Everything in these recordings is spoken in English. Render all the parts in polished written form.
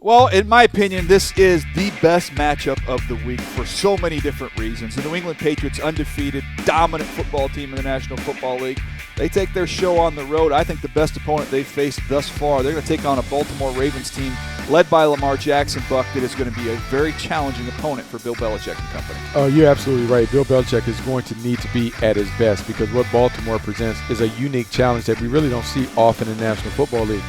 Well, in my opinion, this is the best matchup of the week for so many different reasons. The New England Patriots, undefeated, dominant football team in the National Football League. They take their show on the road. I think the best opponent they've faced thus far. They're going to take on a Baltimore Ravens team led by Lamar Jackson, Buck, that is going to be a very challenging opponent for Bill Belichick and company. Oh, you're absolutely right. Bill Belichick is going to need to be at his best because what Baltimore presents is a unique challenge that we really don't see often in the National Football League.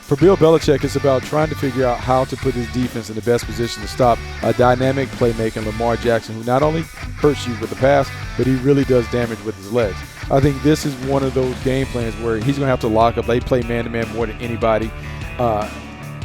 For Bill Belichick, it's about trying to figure out how to put his defense in the best position to stop a dynamic playmaking Lamar Jackson, who not only hurts you with the pass, but he really does damage with his legs. I think this is one of those game plans where he's going to have to lock up. They play man-to-man more than anybody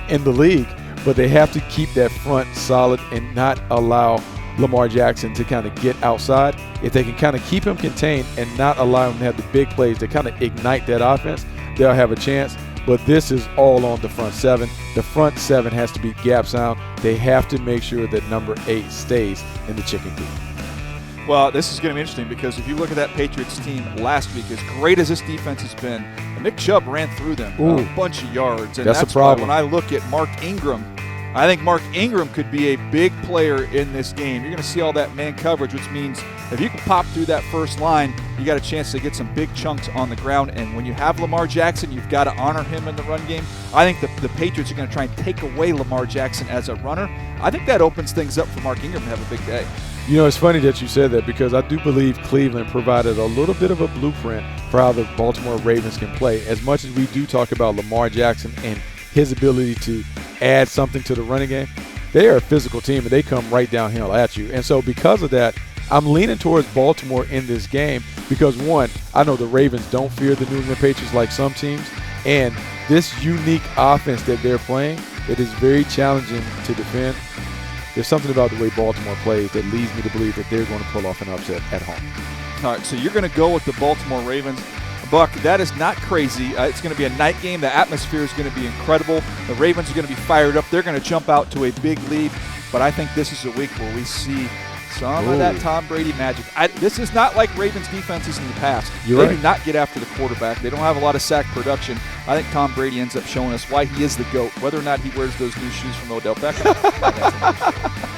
in the league, but they have to keep that front solid and not allow Lamar Jackson to kind of get outside. If they can kind of keep him contained and not allow him to have the big plays to kind of ignite that offense, they'll have a chance. But this is all on the front seven. The front seven has to be gap sound. They have to make sure that number 8 stays in the chicken coop. Well, this is going to be interesting because if you look at that Patriots team last week, as great as this defense has been, Nick Chubb ran through them a bunch of yards. And that's a problem. Why when I look at Mark Ingram, I think Mark Ingram could be a big player in this game. You're going to see all that man coverage, which means if you can pop through that first line, you got a chance to get some big chunks on the ground. And when you have Lamar Jackson, you've got to honor him in the run game. I think the Patriots are going to try and take away Lamar Jackson as a runner. I think that opens things up for Mark Ingram to have a big day. You know, it's funny that you said that because I do believe Cleveland provided a little bit of a blueprint for how the Baltimore Ravens can play. As much as we do talk about Lamar Jackson and his ability to add something to the running game, they are a physical team and they come right downhill at you. And so because of that, I'm leaning towards Baltimore in this game because, one, I know the Ravens don't fear the New England Patriots like some teams, and this unique offense that they're playing, it is very challenging to defend. There's something about the way Baltimore plays that leads me to believe that they're going to pull off an upset at home. All right, so you're going to go with the Baltimore Ravens. Buck, that is not crazy. It's going to be a night game. The atmosphere is going to be incredible. The Ravens are going to be fired up. They're going to jump out to a big lead. But I think this is a week where we see some of that Tom Brady magic. This is not like Ravens defenses in the past. They do not get after the quarterback. They don't have a lot of sack production. I think Tom Brady ends up showing us why he is the GOAT. Whether or not he wears those new shoes from Odell Beckham.